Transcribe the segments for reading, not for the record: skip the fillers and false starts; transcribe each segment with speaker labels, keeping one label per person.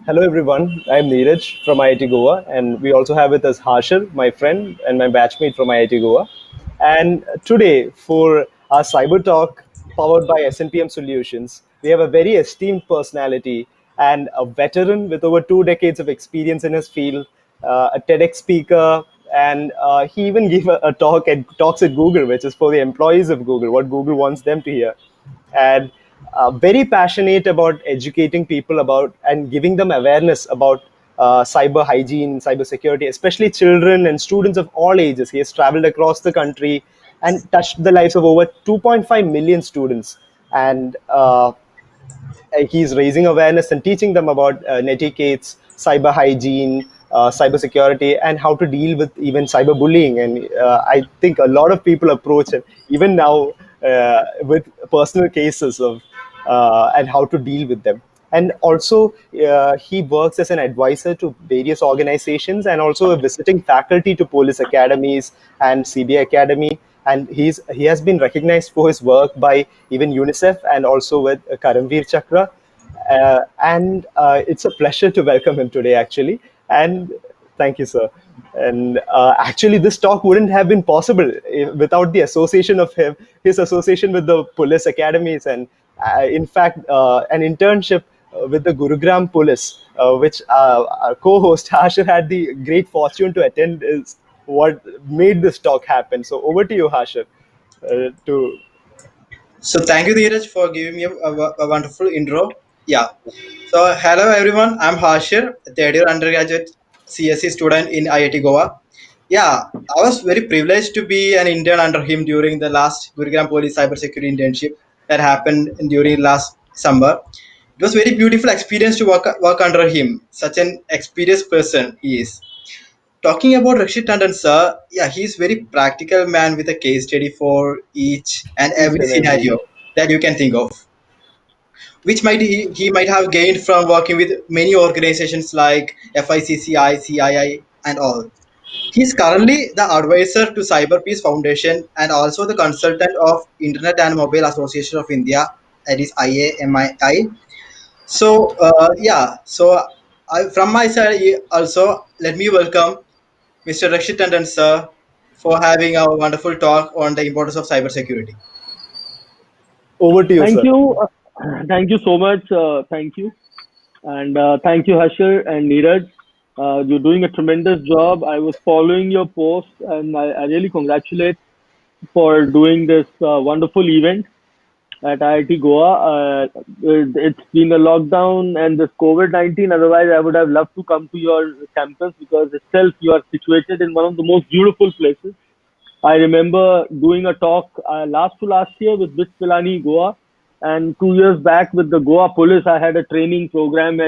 Speaker 1: Hello everyone, I'm Neeraj from IIT Goa, and we also have with us Harshar, my friend and my batchmate from IIT Goa. And today, for our cyber talk powered by SNPM Solutions, we have a very esteemed personality and a veteran with over 2 decades of experience in his field, a TEDx speaker, and he even gave a talk at talks at Google, which is for the employees of Google, what Google wants them to hear, and very passionate about educating people about and giving them awareness about cyber hygiene, cyber security, especially children and students of all ages. He has traveled across the country and touched the lives of over 2.5 million students, and he's raising awareness and teaching them about etiquettes, cyber hygiene, cyber security, and how to deal with even cyberbullying. And I think a lot of people approach it even now with personal cases of and how to deal with them. And also, he works as an advisor to various organizations and also a visiting faculty to police academies and CBI Academy. And he has been recognized for his work by even UNICEF and also with Karamveer Chakra. And it's a pleasure to welcome him today, actually. And thank you, sir. And actually, this talk wouldn't have been possible without the association of him, his association with the police academies, and in fact, an internship with the Gurugram Police, which our co-host Hashir had the great fortune to attend, is what made this talk happen. So over to you, Hashir, to
Speaker 2: So thank you, Dheeraj, for giving me a wonderful intro. Yeah. So hello everyone. I'm Hashir, third year undergraduate CSE student in IIT Goa. Yeah, I was very privileged to be an intern under him during the last Gurugram Police Cybersecurity internship that happened during last summer. It was very beautiful experience to work under him. Such an experienced person he is. Talking about Rakshit Tandon, sir, yeah, he's very practical man with a case study for each and
Speaker 1: each
Speaker 2: every
Speaker 1: and every.
Speaker 2: scenario that you can think of, which he might have gained from working with many organizations like FICCI, CII, and all. He's currently the advisor to Cyber Peace Foundation and also the consultant of Internet and Mobile Association of India, that is IAMI. From my side also, let me welcome Mr. Rakshit Tandon, sir, for having a wonderful talk on the importance of cybersecurity.
Speaker 1: Over to you,
Speaker 3: Thank
Speaker 1: sir.
Speaker 3: you. Thank you so much. Thank you. And thank you, Hashir and Neeraj. You're doing a tremendous job. I was following your post, and I really congratulate for doing this wonderful event at IIT Goa. It's been a lockdown and this COVID-19. Otherwise, I would have loved to come to your campus because itself you are situated in one of the most beautiful places. I remember doing a talk last to last year with BITS Pilani, Goa, and 2 years back with the Goa Police. I had a training program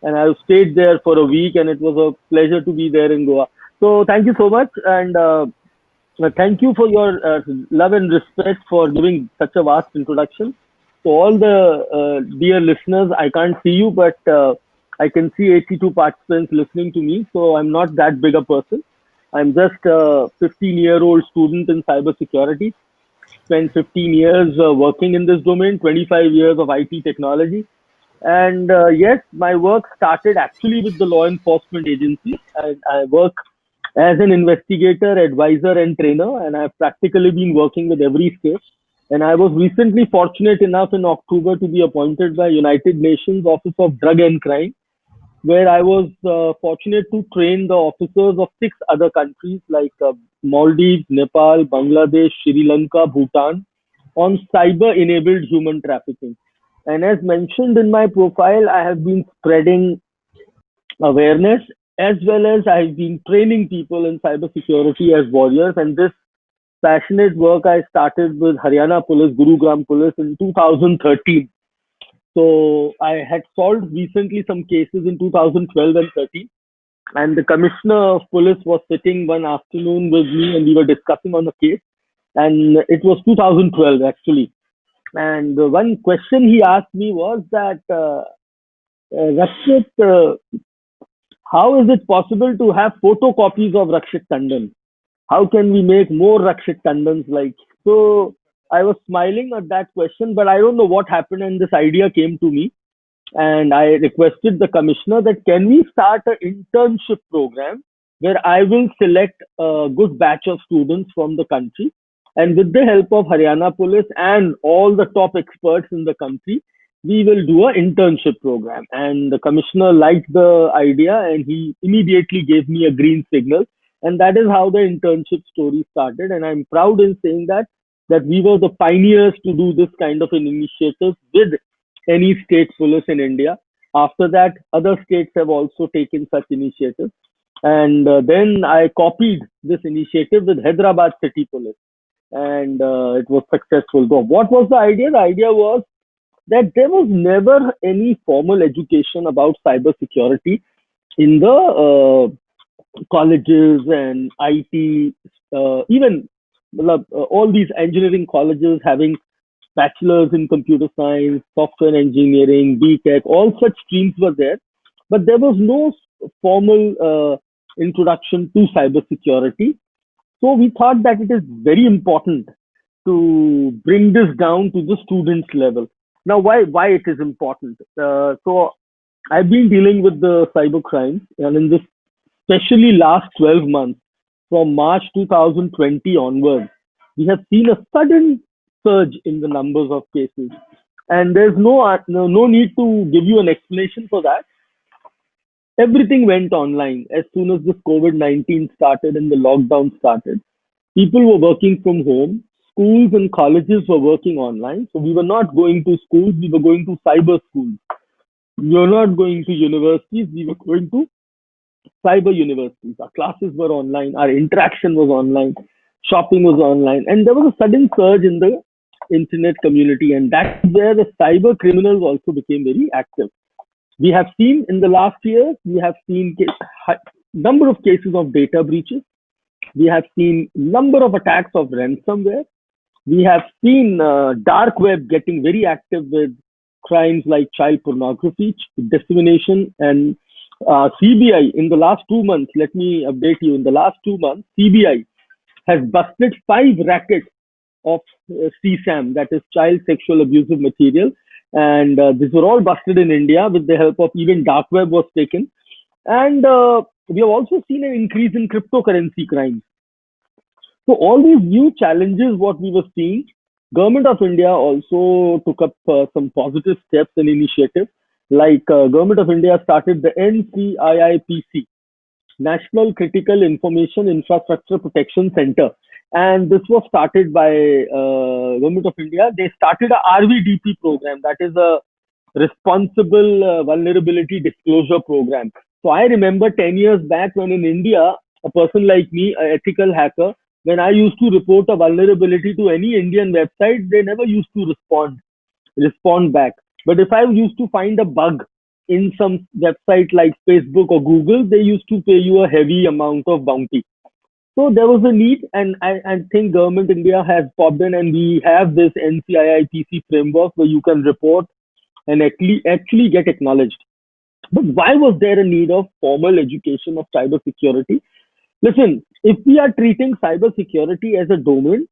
Speaker 3: and I stayed there for a week, and it was a pleasure to be there in Goa. So thank you so much, and thank you for your love and respect for giving such a vast introduction. So all the dear listeners, I can't see you, but I can see 82 participants listening to me. So I'm not that big a person. I'm just a 15-year-old student in cybersecurity. Spent 15 years working in this domain, 25 years of IT technology. And yes, my work started actually with the law enforcement agency. I work as an investigator, advisor, and trainer, and I've practically been working with every state. And I was recently fortunate enough in October to be appointed by United Nations Office of Drug and Crime, where I was fortunate to train the officers of 6 other countries like Maldives, Nepal, Bangladesh, Sri Lanka, Bhutan on cyber enabled human trafficking. And as mentioned in my profile, I have been spreading awareness as well as I've been training people in cybersecurity as warriors. And this passionate work I started with Haryana Police, Gurugram Police in 2013. So I had solved recently some cases in 2012 and 13. And the commissioner of police was sitting one afternoon with me and we were discussing on the case. And it was 2012 actually. And one question he asked me was that, Rakshit, how is it possible to have photocopies of Rakshit Tandon? How can we make more Rakshit Tandons like? So I was smiling at that question, but I don't know what happened, and this idea came to me. and I requested the commissioner that can we start an internship program where I will select a good batch of students from the country, and with the help of Haryana Police and all the top experts in the country, we will do an internship program. And the commissioner liked the idea, and he immediately gave me a green signal, and that is how the internship story started. And I'm proud in saying that we were the pioneers to do this kind of an initiative with any state police in India. After that, other states have also taken such initiatives. And then I copied this initiative with Hyderabad City Police, and it was successful. So what was the idea? The idea was that there was never any formal education about cybersecurity in the colleges and IT, even all these engineering colleges having bachelor's in computer science, software engineering, BTech, all such streams were there, but there was no formal introduction to cybersecurity. So we thought that it is very important to bring this down to the students level. Now, why it is important? So I've been dealing with the cyber crimes, and in this, especially last 12 months, from March 2020 onwards, we have seen a sudden surge in the numbers of cases. And there's no need to give you an explanation for that. Everything went online as soon as this COVID-19 started and the lockdown started. People were working from home. Schools and colleges were working online. So we were not going to schools, we were going to cyber schools. We were not going to universities, we were going to cyber universities. Our classes were online, our interaction was online, shopping was online, and there was a sudden surge in the internet community, and that's where the cyber criminals also became very active. We have seen in the last year, we have seen number of cases of data breaches. We have seen number of attacks of ransomware. We have seen dark web getting very active with crimes like child pornography, dissemination, and CBI in the last 2 months. Let me update you. In the last 2 months, CBI has busted 5 rackets of CSAM, that is child sexual abusive material, and these were all busted in India with the help of even dark web was taken. And we have also seen an increase in cryptocurrency crimes. So all these new challenges, what we were seeing, Government of India also took up some positive steps and initiatives. Like Government of India started the NCIIPC, National Critical Information Infrastructure Protection Center, and this was started by Government of India. They started a RVDP program, that is a responsible vulnerability disclosure program. So I remember 10 years back when in India, a person like me, an ethical hacker, when I used to report a vulnerability to any Indian website, they never used to respond back. But if I used to find a bug in some website like Facebook or Google, they used to pay you a heavy amount of bounty. So there was a need, and I think Government India has popped in, and we have this NCIIPC framework where you can report and actually get acknowledged. But why was there a need of formal education of cybersecurity? Listen, if we are treating cybersecurity as a domain,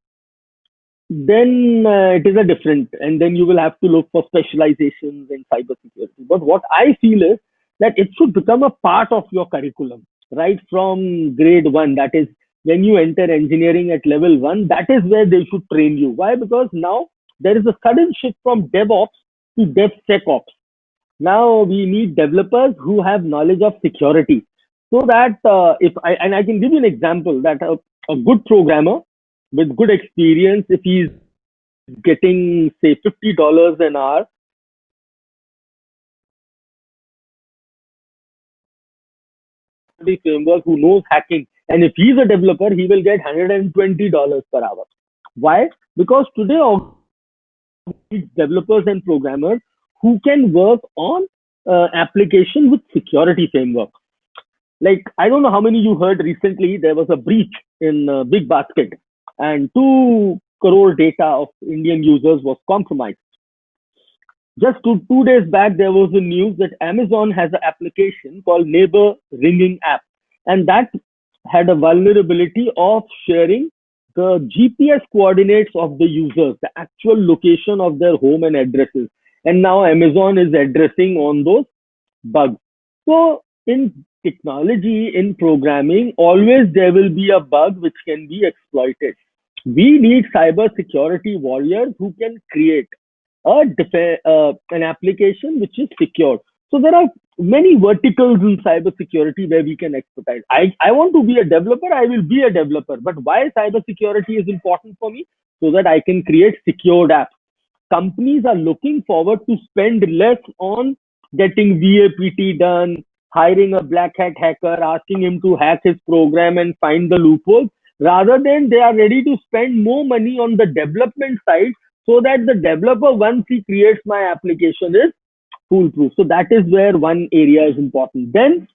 Speaker 3: then it is a different, and then you will have to look for specializations in cybersecurity. But what I feel is that it should become a part of your curriculum right from grade one. That is, when you enter engineering at level one, that is where they should train you. Why? Because now there is a sudden shift from DevOps to DevSecOps. Now we need developers who have knowledge of security, so that if I and I can give you an example that a good programmer with good experience, if he's getting say $50 an hour, the framework who knows hacking, and if he's a developer, he will get $120 per hour. Why? Because today all these developers and programmers who can work on application with security framework. Like I don't know how many you heard recently. There was a breach in Big Basket, and 2 crore data of Indian users was compromised. Just 2 days back, there was a news that Amazon has an application called Neighbor Ringing app, and that had a vulnerability of sharing the GPS coordinates of the users, the actual location of their home and addresses. and now Amazon is addressing on those bugs. So in technology, in programming, always there will be a bug which can be exploited. We need cyber security warriors who can create an application which is secure. So there are many verticals in cybersecurity where we can expertise. I want to be a developer, I will be a developer. But why cybersecurity is important for me? So that I can create secured apps. Companies are looking forward to spend less on getting VAPT done, hiring a black hat hacker, asking him to hack his program and find the loopholes, rather than they are ready to spend more money on the development side so that the developer, once he creates my application, is foolproof. So that is where one area is important. Then,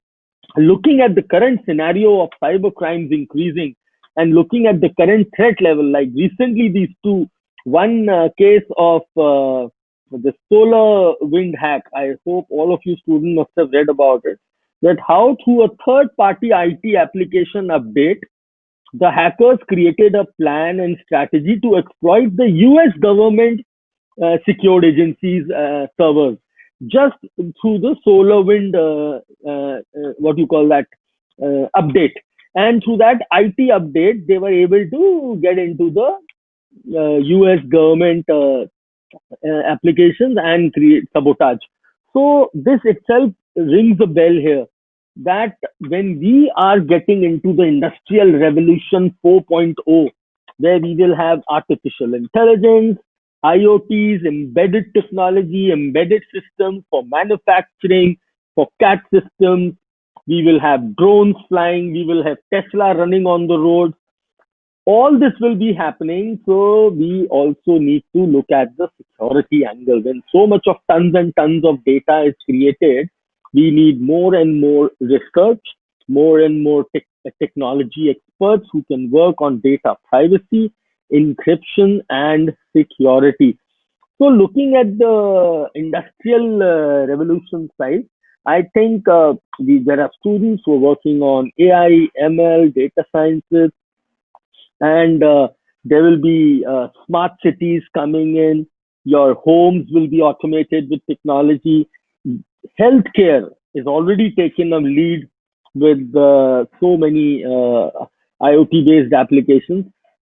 Speaker 3: looking at the current scenario of cyber crimes increasing and looking at the current threat level, like recently these two, one case of the solar wind hack. I hope all of you students must have read about it. That how through a third party IT application update, the hackers created a plan and strategy to exploit the US government secured agencies' servers just through the SolarWind, what you call that, update. And through that IT update, they were able to get into the US government applications and create sabotage. So this itself rings a bell here that when we are getting into the industrial revolution 4.0, where we will have artificial intelligence, IoTs, embedded technology, embedded systems for manufacturing, for CAT systems, we will have drones flying, we will have Tesla running on the road, all this will be happening. So we also need to look at the security angle. When so much of tons and tons of data is created, we need more and more research, more and more technology experts who can work on data privacy, encryption, and security. So looking at the industrial revolution side, I think there are students who are working on AI, ML, data sciences, and there will be smart cities coming in. Your homes will be automated with technology. Healthcare is already taken a lead with so many IoT based applications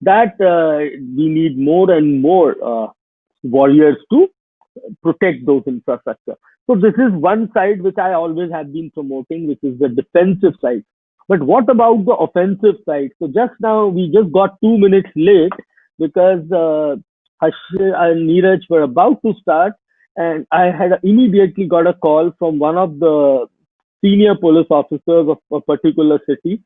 Speaker 3: that we need more and more warriors to protect those infrastructure. So this is one side which I always have been promoting, which is the defensive side. But what about the offensive side? So just now we just got 2 minutes late because Hashir and Neeraj were about to start, and I had immediately got a call from one of the senior police officers of a particular city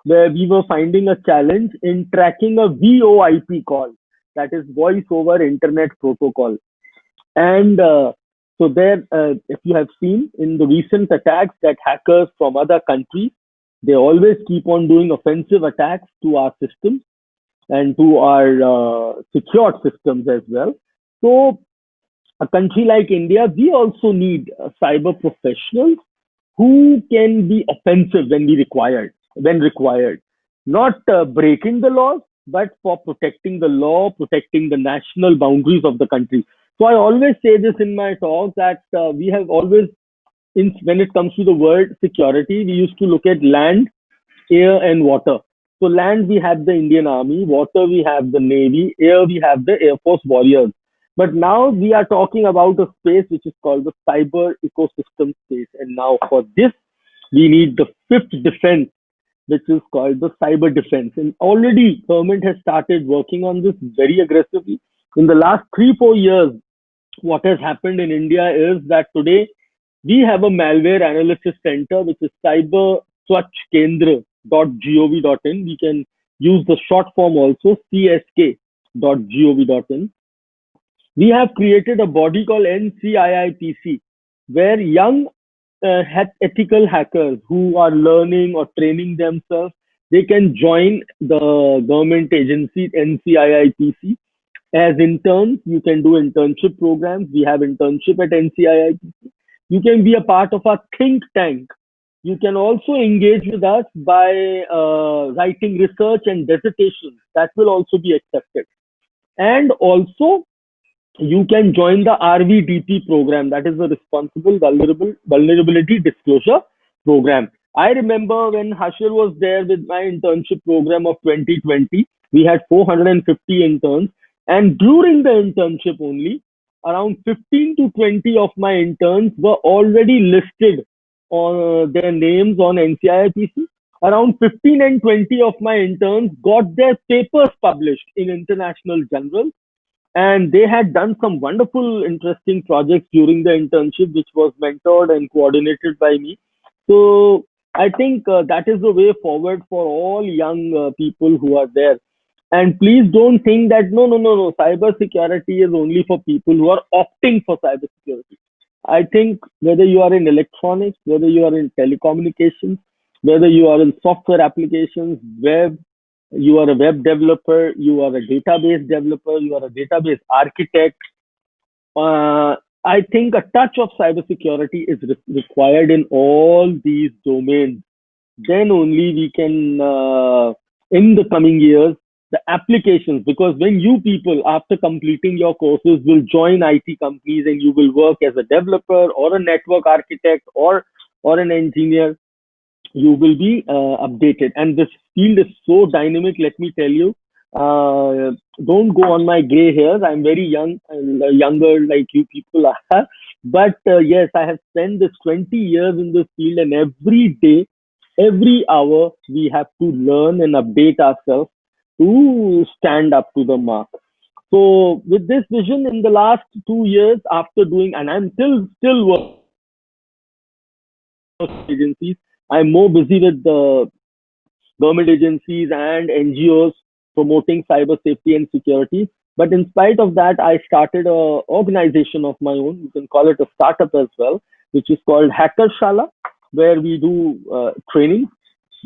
Speaker 3: where we were finding a challenge in tracking a VoIP call, that is voice over internet protocol. And so there, if you have seen in the recent attacks that hackers from other countries, they always keep on doing offensive attacks to our systems and to our secured systems as well. So a country like India, we also need cyber professionals who can be offensive when required, not breaking the laws, but for protecting the law, protecting the national boundaries of the country. So I always say this in my talk that we have always, when it comes to the word security, we used to look at land, air, and water. So land we have the Indian Army, water we have the Navy, air we have the Air Force warriors. But now we are talking about a space which is called the cyber ecosystem space. And now for this, we need the fifth defense, which is called the cyber defense. And already government has started working on this very aggressively. In the last 3 4 years, what has happened in India is that today we have a malware analysis center which is cyberswachkendra.gov.in. We can use the short form also, csk.gov.in. We have created a body called NCIIPC, where young ethical hackers who are learning or training themselves, they can join the government agency NCIIPC as interns. You can do internship programs. We have internship at NCIIPC. You can be a part of our think tank. You can also engage with us by writing research and dissertations. That will also be accepted. And also you can join the RVDP program, that is the Responsible Vulnerability Disclosure Program. I remember when Hashir was there with my internship program of 2020, we had 450 interns, and during the internship only, around 15 to 20 of my interns were already listed on their names on NCIPC. Around 15 and 20 of my interns got their papers published in international journals, and they had done some wonderful interesting projects during the internship, which was mentored and coordinated by me. So I think that is the way forward for all young people who are there. And please don't think that no, cyber security is only for people who are opting for cyber security. I think whether you are in electronics, whether you are in telecommunications, whether you are in software applications, web, you are a web developer, you are a database developer, you are a database architect. Uh, I think a touch of cybersecurity is required in all these domains. Then only we can, in the coming years, the applications, because when you people, after completing your courses, will join IT companies and you will work as a developer or a network architect or an engineer, you will be updated. And this field is so dynamic, let me tell you. uh, don't go on my gray hairs, I'm very young, younger like you people are. But yes, I have spent this 20 years in this field, and every day, every hour, we have to learn and update ourselves to stand up to the mark. So with this vision, in the last 2 years, after doing, and I'm still working agencies, I'm more busy with the government agencies and NGOs promoting cyber safety and security. But in spite of that, I started a organization of my own. You can call it a startup as well, which is called Hackershala, where we do training.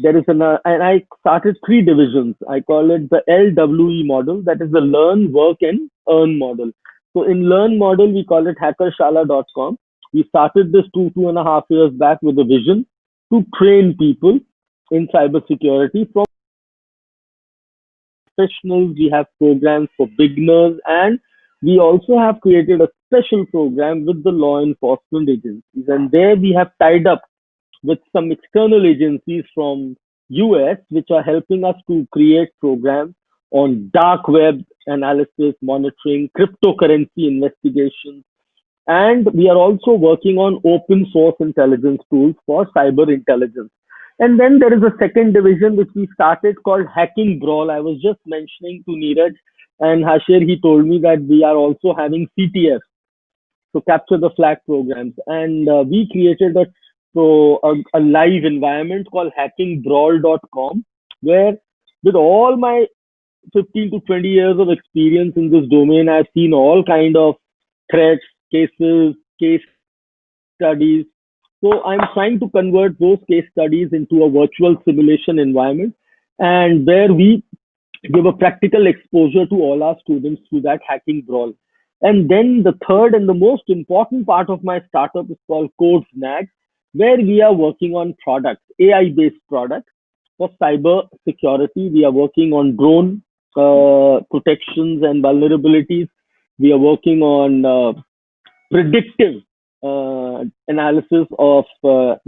Speaker 3: There is and I started three divisions. I call it the LWE model, that is the learn, work, and earn model. So in learn model, we call it hackershala.com. We started this 2.5 years back with a vision to train people in cybersecurity from professionals. We have programs for beginners, and we also have created a special program with the law enforcement agencies. And there we have tied up with some external agencies from US, which are helping us to create programs on dark web analysis, monitoring, cryptocurrency investigations, and we are also working on open source intelligence tools for cyber intelligence. And then there is a second division which we started called Hacking Brawl. I was just mentioning to Neeraj and Hashir, he told me that we are also having CTF, so capture the flag programs. And we created a live environment called hackingbrawl.com, where with all my 15 to 20 years of experience in this domain, I've seen all kind of threats, cases, case studies. So I'm trying to convert those case studies into a virtual simulation environment, and where we give a practical exposure to all our students through that hacking brawl. And then the third and the most important part of my startup is called Code Snag, where we are working on products, AI-based products for cyber security. We are working on drone protections and vulnerabilities. We are working on predictive analysis of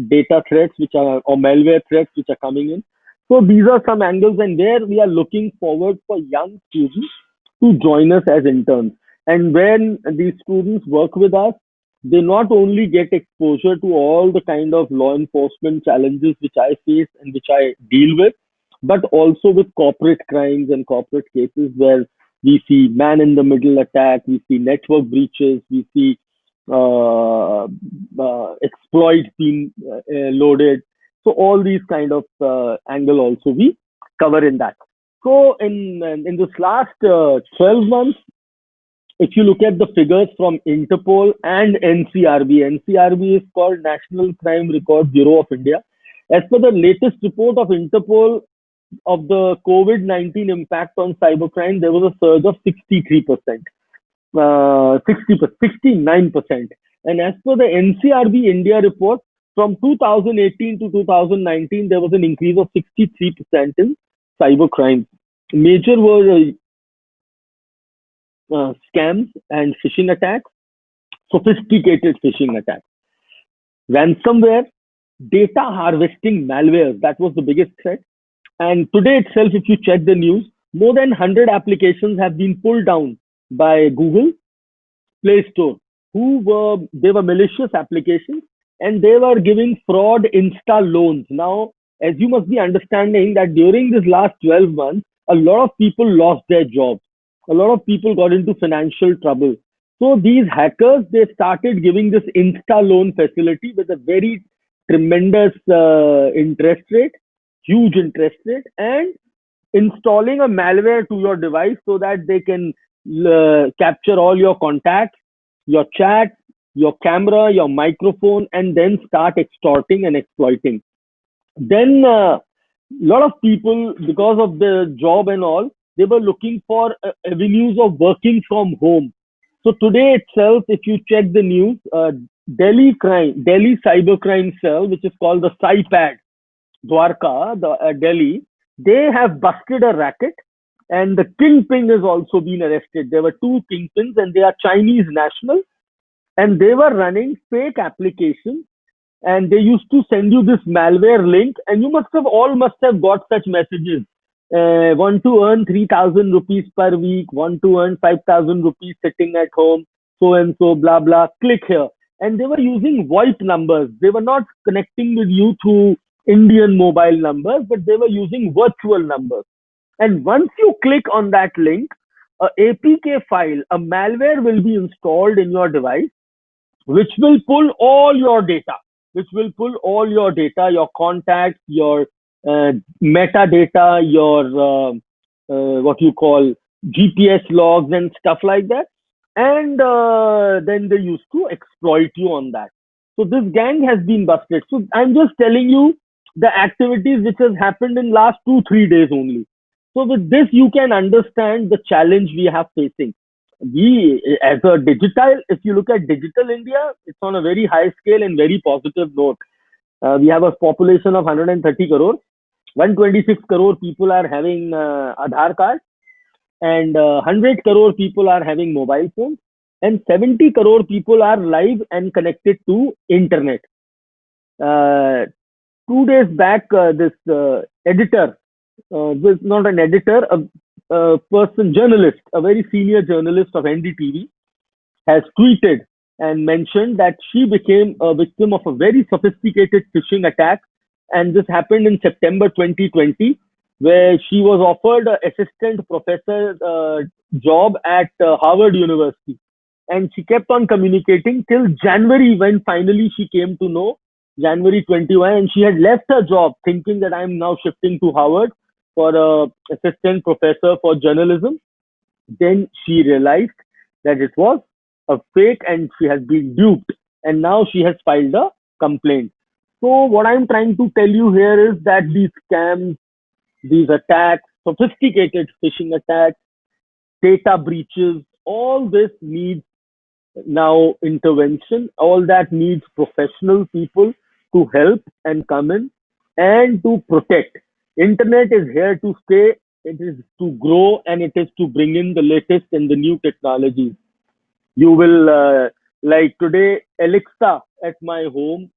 Speaker 3: data threats which are or malware threats which are coming in. So these are some angles, and where we are looking forward for young students to join us as interns. And when these students work with us, they not only get exposure to all the kind of law enforcement challenges which I face and which I deal with, but also with corporate crimes and corporate cases where we see man in the middle attack, we see network breaches, we see exploits being loaded. So all these kind of angle also we cover in that. So in this last 12 months, if you look at the figures from Interpol and NCRB, NCRB is called National Crime Record Bureau of India. As per the latest report of Interpol of the COVID-19 impact on cybercrime, there was a surge of 63%, 69%. And as per the NCRB India report, from 2018 to 2019, there was an increase of 63% in cybercrime. Major were scams and phishing attacks, sophisticated phishing attacks, ransomware, data harvesting malware. That was the biggest threat. And today itself, if you check the news, more than 100 applications have been pulled down by Google Play Store, they were malicious applications and they were giving fraud insta loans. Now, as you must be understanding that during this last 12 months, a lot of people lost their jobs. A lot of people got into financial trouble. So these hackers, they started giving this insta loan facility with a very tremendous interest rate, huge interest rate, and installing a malware to your device so that they can capture all your contacts, your chat, your camera, your microphone, and then start extorting and exploiting. Then a lot of people, because of the job and all, they were looking for avenues of working from home. So today itself, if you check the news, Delhi Cybercrime Cell, which is called the CyPad, Dwarka, Delhi, they have busted a racket, and the kingpin has also been arrested. There were two kingpins, and they are Chinese nationals, and they were running fake applications, and they used to send you this malware link, and you must have got such messages. Want to earn 3,000 rupees per week, want to earn 5,000 rupees sitting at home, so and so, blah, blah, click here. And they were using VoIP numbers. They were not connecting with you through Indian mobile numbers, but they were using virtual numbers. And once you click on that link, a APK file, a malware will be installed in your device, which will pull all your data, your contacts, your metadata, your what you call GPS logs and stuff like that. And then they used to exploit you on that. So this gang has been busted. So I'm just telling you the activities which has happened in last 2 3 days only. So with this, you can understand the challenge we have facing. We, as a digital, if you look at digital India, it's on a very high scale and very positive note. We have a population of 130 crore. 126 crore people are having Aadhaar card, and 100 crore people are having mobile phones, and 70 crore people are live and connected to internet. Uh, 2 days back, this editor, this not an editor, a person, journalist, a very senior journalist of NDTV, has tweeted and mentioned that she became a victim of a very sophisticated phishing attack. And this happened in September 2020, where she was offered an assistant professor job at Harvard University. And she kept on communicating till January, when finally she came to know, January 21, and she had left her job thinking that I'm now shifting to Harvard for a assistant professor for journalism. Then she realized that it was a fake and she has been duped, and now she has filed a complaint. So what I'm trying to tell you here is that these scams, these attacks, sophisticated phishing attacks, data breaches, all this needs now intervention. All that needs professional people to help and come in and to protect. Internet is here to stay. It is to grow, and it is to bring in the latest and the new technologies. You will, like today, Alexa at my home,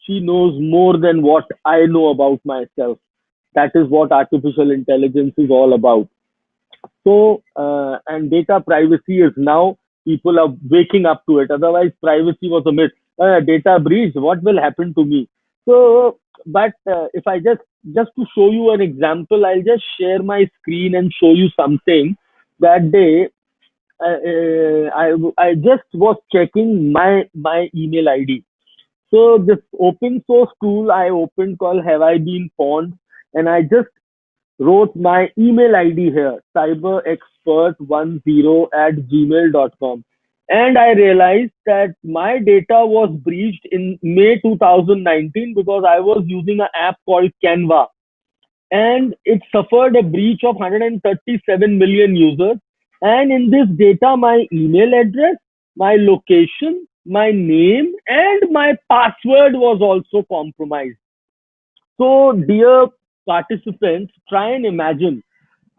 Speaker 3: she knows more than what I know about myself. That is what artificial intelligence is all about. So, and data privacy is now, people are waking up to it. Otherwise, privacy was a myth. Data breach, what will happen to me? So, but if I just to show you an example, I'll just share my screen and show you something. That day, I just was checking my email ID. So this open source tool I opened called Have I Been Pawned, and I just wrote my email ID here, cyberexpert10@gmail.com. And I realized that my data was breached in May 2019 because I was using an app called Canva, and it suffered a breach of 137 million users. And in this data, my email address, my location, my name, and my password was also compromised. So, dear participants, try and imagine.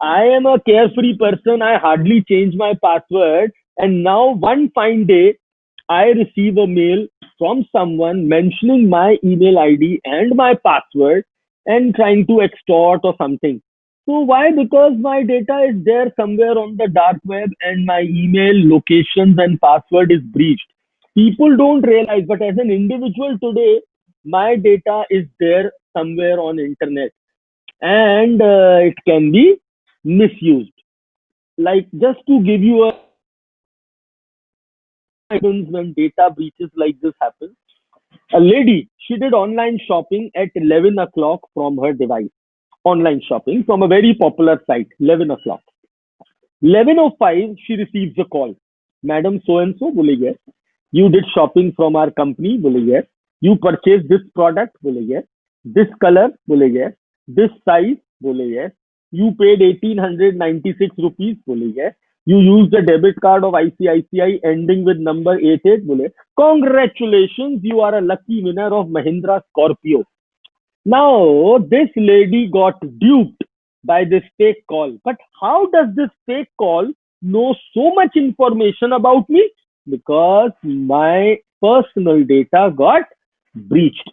Speaker 3: I am a carefree person. I hardly change my password. And now, one fine day, I receive a mail from someone mentioning my email ID and my password and trying to extort or something. So, why? Because my data is there somewhere on the dark web and my email, locations, and password is breached. People don't realize, but as an individual today, my data is there somewhere on internet and it can be misused. Like, just to give you a happens when data breaches like this happen. A lady, she did online shopping at 11 o'clock from her device. Online shopping from a very popular site, 11 o'clock. 11:05, she receives a call. Madam so and so, बोले yes. You did shopping from our company, बोले yes. You purchased this product, बोले yes. This color, बोले yes. This size, बोले yes. You paid 1896 rupees, बोले yes. You used a debit card of ICICI ending with number 88, बोले congratulations, you are a lucky winner of Mahindra Scorpio. Now, this lady got duped by this fake call. But how does this fake call know so much information about me? Because my personal data got breached.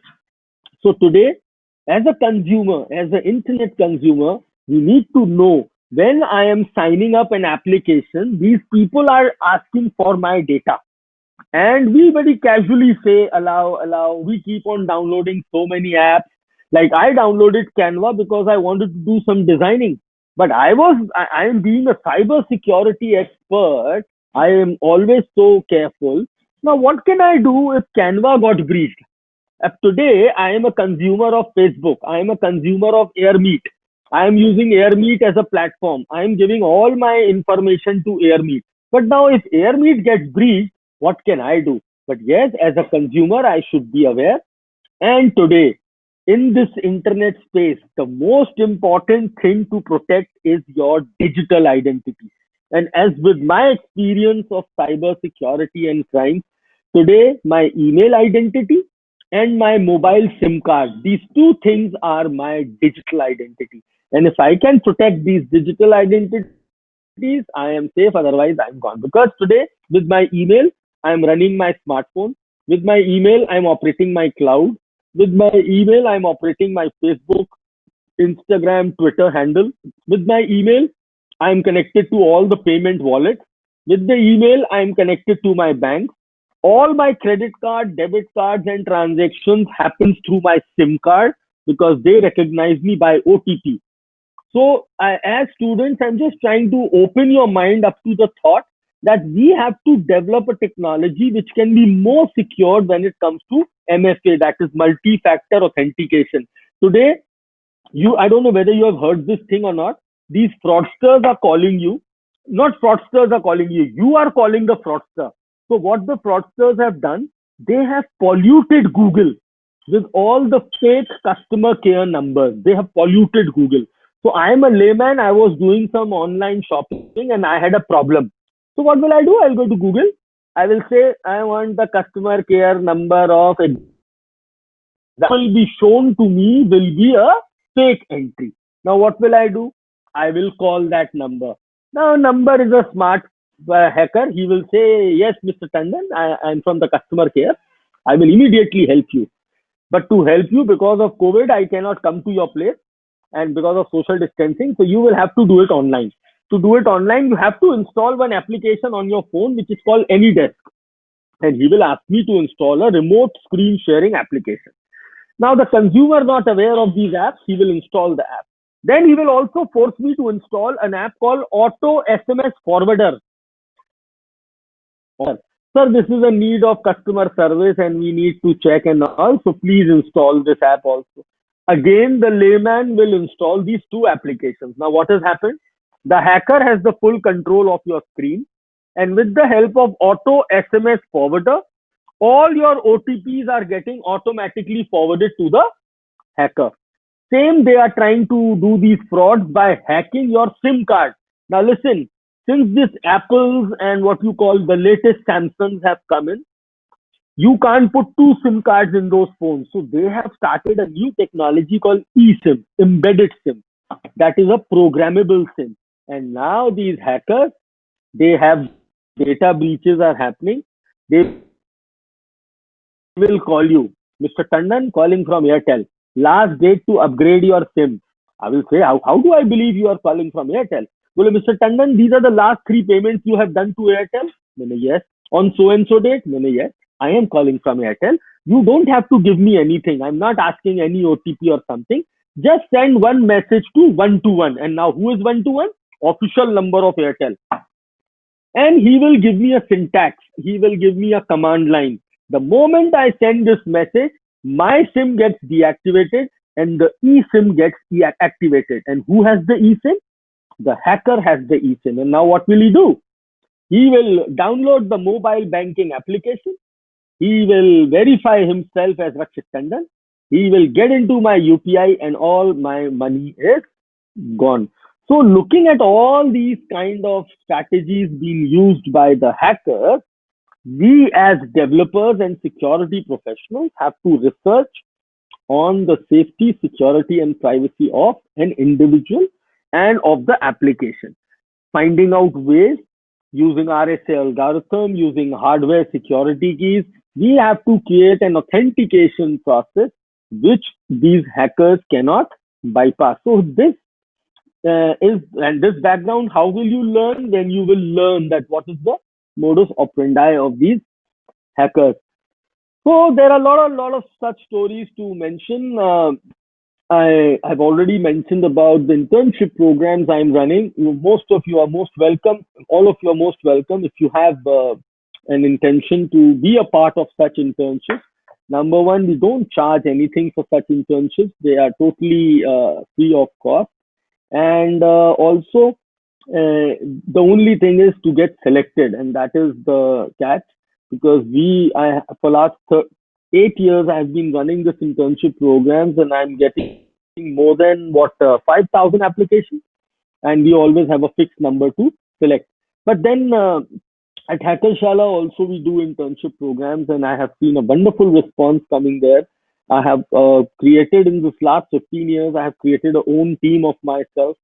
Speaker 3: So today, as a consumer, as an internet consumer, we need to know when I am signing up an application, these people are asking for my data. And we very casually say allow. We keep on downloading so many apps. Like I downloaded Canva because I wanted to do some designing. But I am being a cyber security expert. I am always so careful. Now, what can I do if Canva got breached? Today, I am a consumer of Facebook. I am a consumer of AirMeet. I am using AirMeet as a platform. I am giving all my information to AirMeet. But now, if AirMeet gets breached, what can I do? But yes, as a consumer, I should be aware. And today, in this internet space, the most important thing to protect is your digital identity. And as with my experience of cyber security and crime, today my email identity and my mobile SIM card, these two things are my digital identity. And if I can protect these digital identities, I am safe. Otherwise, I'm gone. Because today, with my email, I'm running my smartphone. With my email, I'm operating my cloud. With my email, I'm operating my Facebook, Instagram, Twitter handle. With my email, I'm connected to all the payment wallets. With the email, I'm connected to my bank. All my credit card, debit cards, and transactions happens through my SIM card because they recognize me by OTP. So, as students, I'm just trying to open your mind up to the thought that we have to develop a technology which can be more secure when it comes to MFA, that is multi-factor authentication. Today, I don't know whether you have heard this thing or not. These fraudsters are calling you. Not fraudsters are calling you. You are calling the fraudster. So what the fraudsters have done, they have polluted Google with all the fake customer care numbers. They have polluted Google. So I am a layman. I was doing some online shopping and I had a problem. So what will I do? I'll go to Google. I will say I want the customer care number of that will be shown to me will be a fake entry. Now, what will I do? I will call that number. Now, number is a smart hacker. He will say, yes, Mr. Tandon, I'm from the customer care. I will immediately help you. But to help you, because of COVID, I cannot come to your place and because of social distancing. So you will have to do it online. To do it online, you have to install one application on your phone, which is called AnyDesk. And he will ask me to install a remote screen sharing application. Now, the consumer not aware of these apps, he will install the app. Then he will also force me to install an app called Auto SMS Forwarder. Sir, this is a need of customer service and we need to check and all. So please install this app also. Again, the layman will install these two applications. Now, what has happened? The hacker has the full control of your screen. And with the help of Auto SMS Forwarder, all your OTPs are getting automatically forwarded to the hacker. Same, they are trying to do these frauds by hacking your SIM card. Now listen, since this Apples and what you call the latest Samsungs have come in, you can't put two SIM cards in those phones. So they have started a new technology called eSIM, embedded SIM. That is a programmable SIM. And now these hackers, they have data breaches are happening. They will call you, Mr. Tandon calling from Airtel. Last date to upgrade your SIM. I will say, how do I believe you are calling from Airtel? Well, Mr. Tandon, these are the last three payments you have done to Airtel. Yes. On so and so date. Yes. I am calling from Airtel. You don't have to give me anything. I'm not asking any OTP or something. Just send one message to 121. And now who is 121? Official number of Airtel. And he will give me a syntax. He will give me a command line. The moment I send this message, my SIM gets deactivated and the eSIM gets activated. And who has the eSIM? The hacker has the eSIM. And now what will he do? He will download the mobile banking application. He will verify himself as Rakshit Tandon. He will get into my UPI and all my money is gone. So looking at all these kind of strategies being used by the hackers, we as developers and security professionals have to research on the safety, security, and privacy of an individual and of the application. Finding out ways using RSA algorithm, using hardware security keys, we have to create an authentication process which these hackers cannot bypass. So this is and this background, how will you learn? Then you will learn that what is the modus operandi of these hackers. So there are a lot of such stories to mention. I have already mentioned about the internship programs I'm running. Most of you are most welcome. All of you are most welcome if you have an intention to be a part of such internships. Number one, we don't charge anything for such internships. They are totally free of cost. And also, the only thing is to get selected, and that is the catch. Because for last 8 years, I have been running this internship programs, and I'm getting more than 5,000 applications, and we always have a fixed number to select. But then at Hackershala also we do internship programs, and I have seen a wonderful response coming there. I have created in this last 15 years, I have created a own team of myself,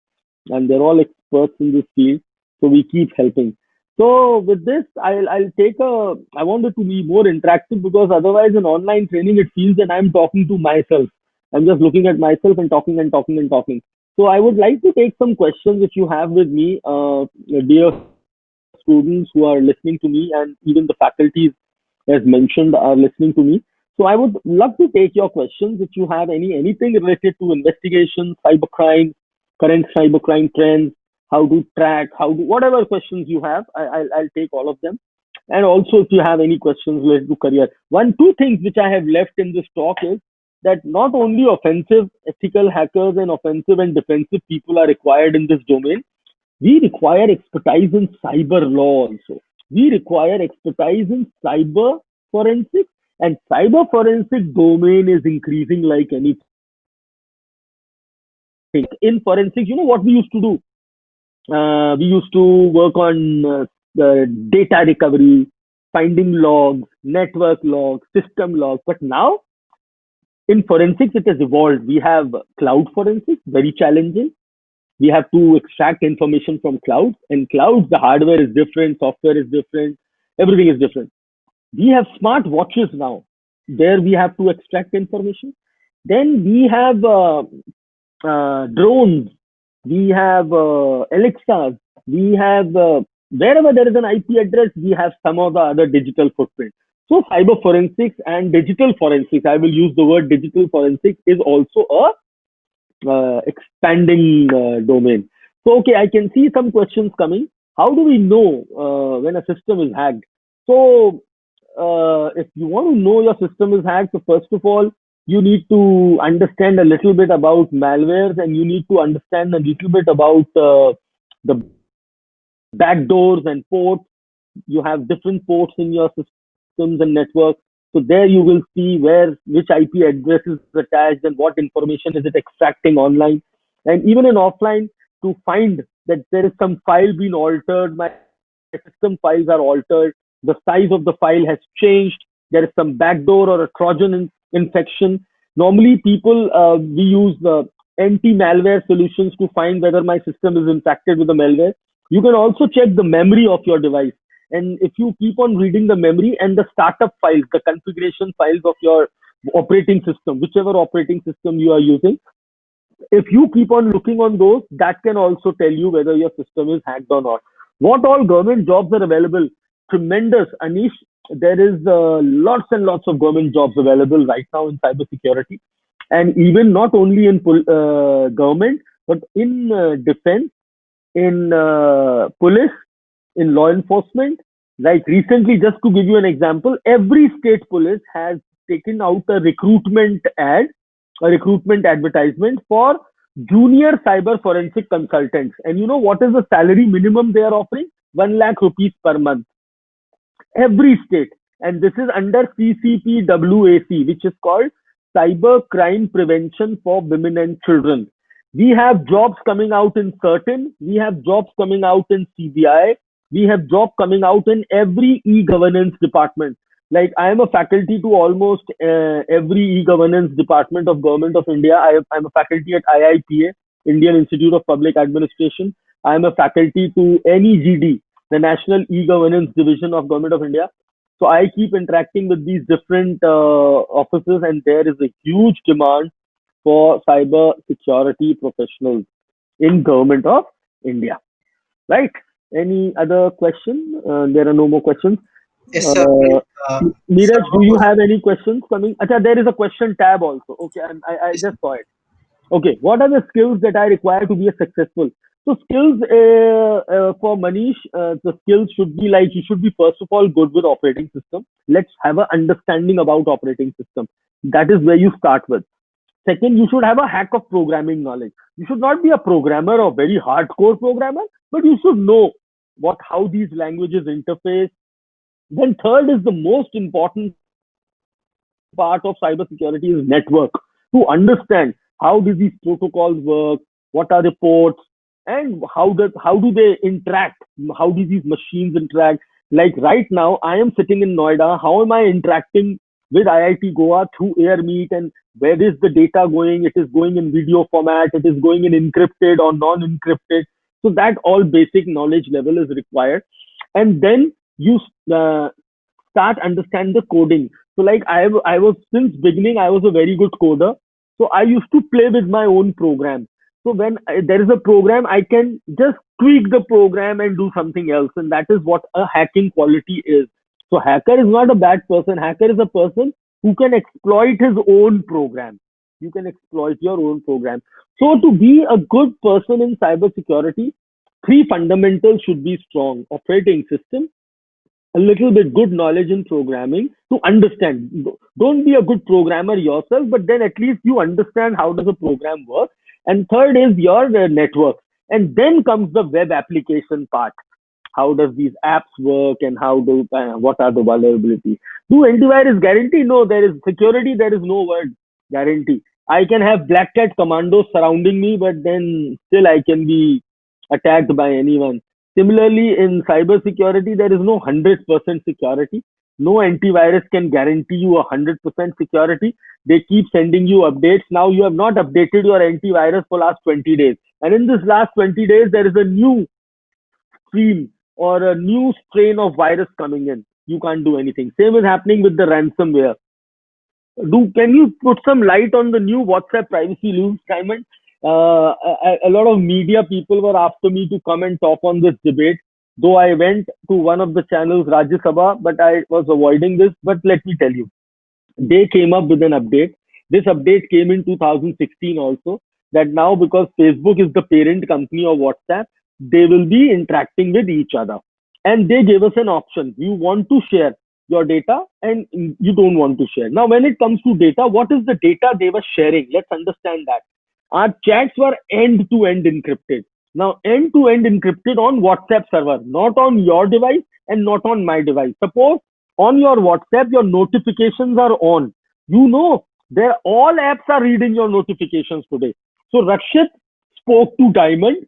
Speaker 3: and they're all experts in this field. So we keep helping. So with this, I'll take a. I wanted to be more interactive because otherwise in online training it feels that I'm talking to myself. I'm just looking at myself and talking and talking and talking. So I would like to take some questions if you have with me, dear students who are listening to me, and even the faculties, as mentioned, are listening to me. So I would love to take your questions if you have anything related to investigation, cybercrime, current cybercrime trends, how to track, whatever questions you have, I'll take all of them. And also, if you have any questions related to career, two things which I have left in this talk is that not only offensive ethical hackers and offensive and defensive people are required in this domain, we require expertise in cyber law also. We require expertise in cyber forensics, and cyber forensic domain is increasing like anything. In forensics, you know what we used to do? We used to work on data recovery, finding logs, network logs, system logs. But now in forensics, it has evolved. We have cloud forensics, very challenging. We have to extract information from clouds, and clouds, the hardware is different, software is different, everything is different. We have smart watches now. There we have to extract information. Then we have drones, we have Alexas, we have wherever there is an IP address, we have some of the other digital footprint. So cyber forensics and digital forensics, I will use the word digital forensics, is also a expanding domain. So okay, I can see some questions coming. How do we know when a system is hacked? So if you want to know your system is hacked, so first of all, you need to understand a little bit about malwares, and you need to understand a little bit about the backdoors and ports. You have different ports in your systems and networks. So there you will see which IP address is attached and what information is it extracting online. And even in offline, to find that there is some file being altered, my system files are altered, the size of the file has changed, there is some backdoor or a Trojan infection. Normally, people we use anti-malware solutions to find whether my system is infected with the malware. You can also check the memory of your device. And if you keep on reading the memory and the startup files, the configuration files of your operating system, whichever operating system you are using, if you keep on looking on those, that can also tell you whether your system is hacked or not. What all government jobs are available? Tremendous, Anish. There is lots and lots of government jobs available right now in cybersecurity, and even not only in government, but in defense, in police, in law enforcement. Like recently, just to give you an example, every state police has taken out a recruitment advertisement for junior cyber forensic consultants. And you know what is the salary minimum they are offering? 1 lakh rupees per month. Every state. And this is under CCPWAC, which is called Cyber Crime Prevention for Women and Children. We have jobs coming out in certain, we have jobs coming out in CBI, we have job coming out in every e-governance department. Like I am a faculty to almost every e-governance department of Government of India. I'm a faculty at IIPA, Indian Institute of Public Administration. I am a faculty to NEGD, the National E-Governance Division of Government of India. So I keep interacting with these different offices, and there is a huge demand for cyber security professionals in Government of India. Right? Any other question? There are no more questions.
Speaker 2: Yes, sir.
Speaker 3: Uh,
Speaker 2: Sir,
Speaker 3: Neeraj, do you have any questions coming? Acha, there is a question tab also. Okay, I just saw it. Okay, what are the skills that I require to be a successful? So skills for Manish, the skills should be like you should be first of all good with operating system. Let's have an understanding about operating system. That is where you start with. Second, you should have a hack of programming knowledge. You should not be a programmer or very hardcore programmer, but you should know what how these languages interface. Then third is the most important part of cybersecurity is network. To understand how do these protocols work, what are the ports, and how do they interact? How do these machines interact? Like right now, I am sitting in Noida. How am I interacting with IIT Goa through AirMeet, and where is the data going? It is going in video format. It is going in encrypted or non-encrypted. So that all basic knowledge level is required, and then you uh, start understand the coding. So like I was since beginning I was a very good coder. So I used to play with my own program. So when there is a program, I can just tweak the program and do something else, and that is what a hacking quality is. So hacker is not a bad person. Hacker is a person who can exploit his own program. You can exploit your own program. So to be a good person in cybersecurity, three fundamentals should be strong: operating system, a little bit good knowledge in programming to understand. Don't be a good programmer yourself, but then at least you understand how does a program work. And third is your network. And then comes the web application part. How does these apps work, and how do what are the vulnerabilities? Do antivirus guarantee? No, there is security. There is no word guarantee. I can have black cat commandos surrounding me, but then still I can be attacked by anyone. Similarly, in cybersecurity, there is no 100% security. No antivirus can guarantee you 100% security. They keep sending you updates. Now you have not updated your antivirus for last 20 days. And in this last 20 days, there is a new stream or a new strain of virus coming in. You can't do anything. Same is happening with the ransomware. Do can you put some light on the new WhatsApp privacy rules, Simon? A lot of media people were after me to come and talk on this debate. Though I went to one of the channels, Rajya Sabha, but I was avoiding this. But let me tell you, they came up with an update. This update came in 2016 also. That now because Facebook is the parent company of WhatsApp, they will be interacting with each other. And they gave us an option. You want to share your data and you don't want to share. Now, when it comes to data, what is the data they were sharing? Let's understand that. Our chats were end to end encrypted. Now, end to end encrypted on WhatsApp server, not on your device and not on my device. Suppose on your WhatsApp, your notifications are on. You know, there all apps are reading your notifications today. So Rakshit spoke to Diamond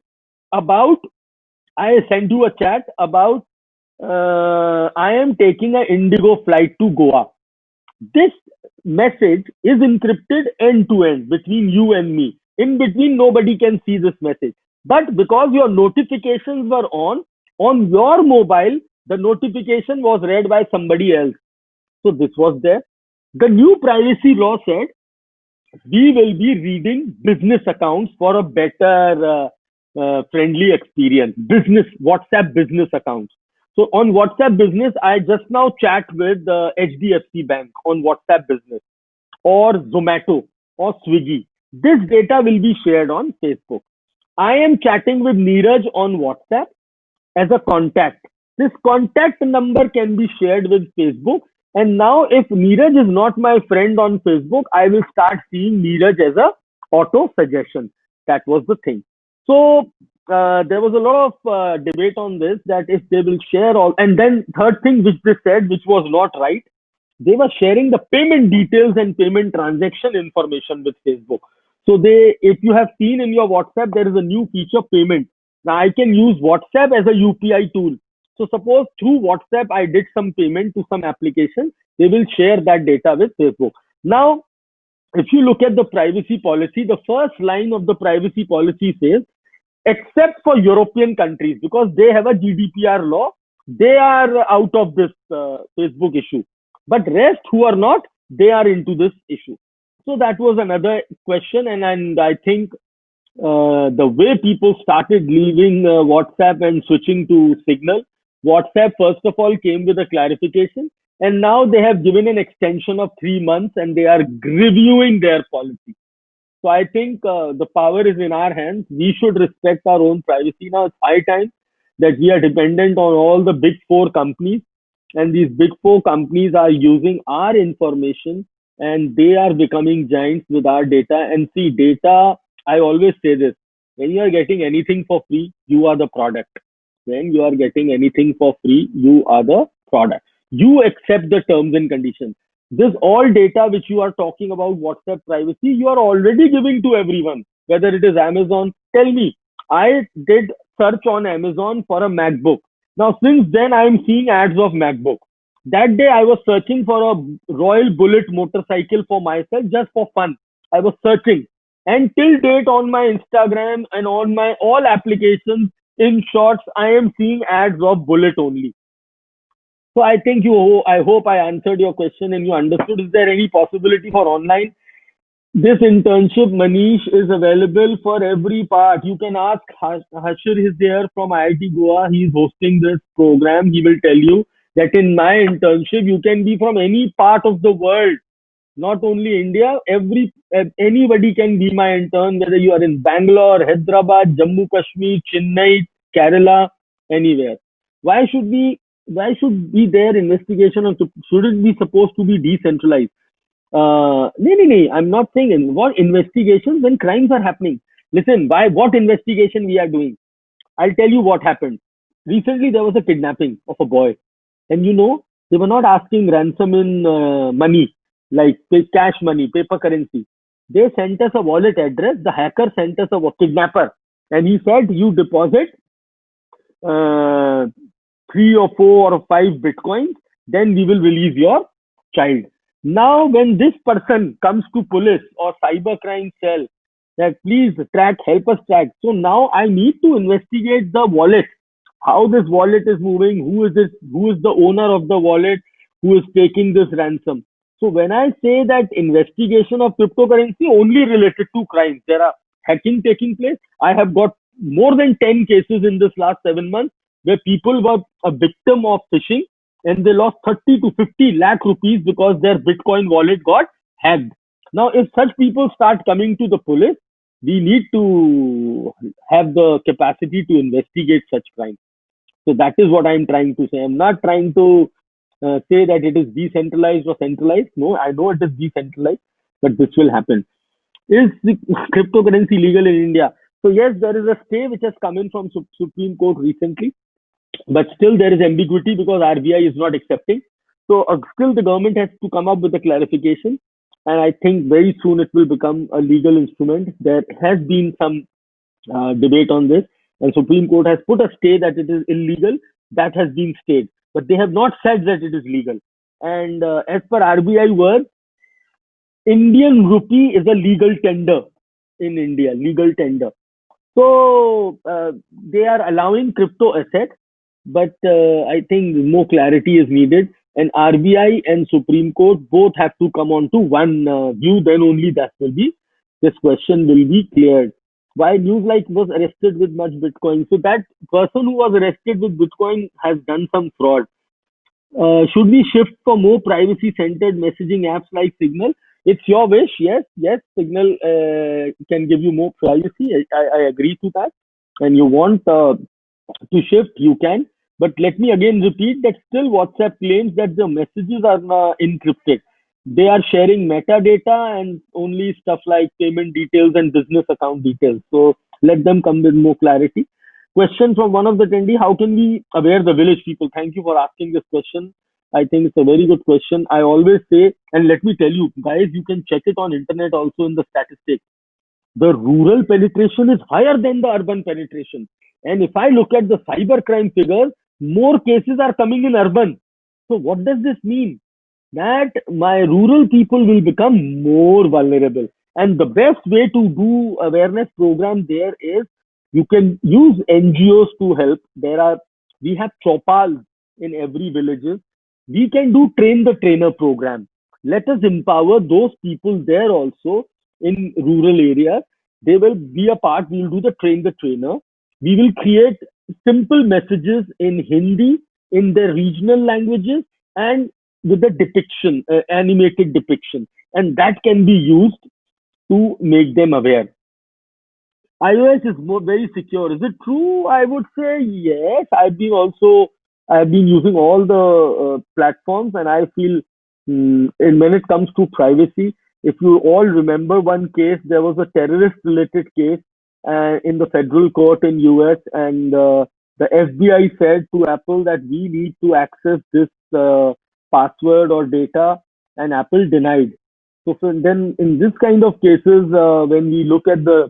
Speaker 3: about, I sent you a chat about, I am taking an Indigo flight to Goa. This message is encrypted end to end between you and me. In between, nobody can see this message. But because your notifications were on your mobile, the notification was read by somebody else. So this was there. The new privacy law said we will be reading business accounts for a better friendly experience. Business WhatsApp business accounts. So on WhatsApp business, I just now chat with HDFC Bank on WhatsApp business or Zomato or Swiggy. This data will be shared on Facebook. I am chatting with Neeraj on WhatsApp as a contact. This contact number can be shared with Facebook. And now, if Neeraj is not my friend on Facebook, I will start seeing Neeraj as a auto suggestion. That was the thing. So there was a lot of debate on this that if they will share all, and then third thing which they said, which was not right, they were sharing the payment details and payment transaction information with Facebook. So if you have seen in your WhatsApp, there is a new feature payment. Now I can use WhatsApp as a UPI tool. So suppose through WhatsApp I did some payment to some application, they will share that data with Facebook. Now, if you look at the privacy policy, the first line of the privacy policy says, except for European countries, because they have a GDPR law, they are out of this Facebook issue. But rest who are not, they are into this issue. So that was another question, and I think the way people started leaving WhatsApp and switching to Signal, WhatsApp first of all came with a clarification, and now they have given an extension of 3 months, and they are reviewing their policy. So I think the power is in our hands. We should respect our own privacy. Now it's high time that we are dependent on all the big four companies, and these big four companies are using our information, and they are becoming giants with our data. And see, data, I always say this, when you are getting anything for free, you are the product. When you are getting anything for free, you are the product. You accept the terms and conditions. This all data which you are talking about, WhatsApp privacy, you are already giving to everyone, whether it is Amazon. Tell me, I did search on Amazon for a MacBook. Now, since then, I am seeing ads of MacBook. That day, I was searching for a Royal Bullet motorcycle for myself just for fun. I was searching. And till date on my Instagram and on my all applications, in shorts, I am seeing ads of Bullet only. So I think I hope I answered your question and you understood. Is there any possibility for online? This internship, Manish, is available for every part. You can ask Hashir is there from IIT Goa. He is hosting this program. He will tell you that in my internship, you can be from any part of the world, not only India. Anybody can be my intern, whether you are in Bangalore, Hyderabad, Jammu Kashmir, Chennai, Kerala, anywhere. Why should we? Why should be there investigation, or should it be supposed to be decentralized? No, I'm not saying what investigations when crimes are happening. Listen, why what investigation we are doing? I'll tell you what happened. Recently, there was a kidnapping of a boy, and they were not asking ransom in money, like cash money, paper currency. They sent us a wallet address. The hacker sent us a kidnapper, and he said, "You deposit uh, 3 or 4 or 5 bitcoins, then we will release your child." Now, when this person comes to police or cybercrime cell, that please help us track. So now I need to investigate the wallet, how this wallet is moving, who is this, who is the owner of the wallet, who is taking this ransom. So when I say that investigation of cryptocurrency only related to crimes, there are hacking taking place. I have got more than 10 cases in this last 7 months where people were a victim of phishing and they lost 30 to 50 lakh rupees because their Bitcoin wallet got hacked. Now, if such people start coming to the police, we need to have the capacity to investigate such crimes. So that is what I'm trying to say. I'm not trying to say that it is decentralized or centralized. No, I know it is decentralized, but this will happen. Is the cryptocurrency legal in India? So yes, there is a stay which has come in from Supreme Court recently, but still there is ambiguity because RBI is not accepting. So still the government has to come up with a clarification, and I think very soon it will become a legal instrument. There has been some debate on this, and Supreme Court has put a stay that it is illegal. That has been stayed, but they have not said that it is legal. And as per RBI word, Indian rupee is a legal tender. in India, legal tender. So they are allowing crypto assets, but I think more clarity is needed. And RBI and Supreme Court both have to come on to one view. Then only that will be this question will be cleared. Why Newslight was arrested with much Bitcoin? So that person who was arrested with Bitcoin has done some fraud. Should we shift for more privacy-centered messaging apps like Signal? It's your wish. Yes, yes, Signal can give you more privacy. I agree to that. And you want to shift, you can. But let me again repeat that still WhatsApp claims that the messages are encrypted. They are sharing metadata and only stuff like payment details and business account details. So let them come with more clarity. Question from one of the attendee: how can we aware the village people? Thank you for asking this question. I think it's a very good question. I always say, and let me tell you, guys, you can check it on internet also in the statistics. The rural penetration is higher than the urban penetration. And if I look at the cybercrime figures, more cases are coming in urban. So what does this mean? That my rural people will become more vulnerable. And the best way to do awareness program there is you can use NGOs to help. We have chopals in every villages. We can do train the trainer program. Let us empower those people there also in rural areas. They will be a part. We will do the train the trainer. We will create simple messages in Hindi, in their regional languages, and with the depiction, animated depiction, and that can be used to make them aware. iOS is more very secure. Is it true? I would say yes. I've been using all the platforms, and I feel and when it comes to privacy, if you all remember one case, there was a terrorist related case in the federal court in US, and the FBI said to Apple that we need to access this password or data, and Apple denied. So then in this kind of cases, when we look at the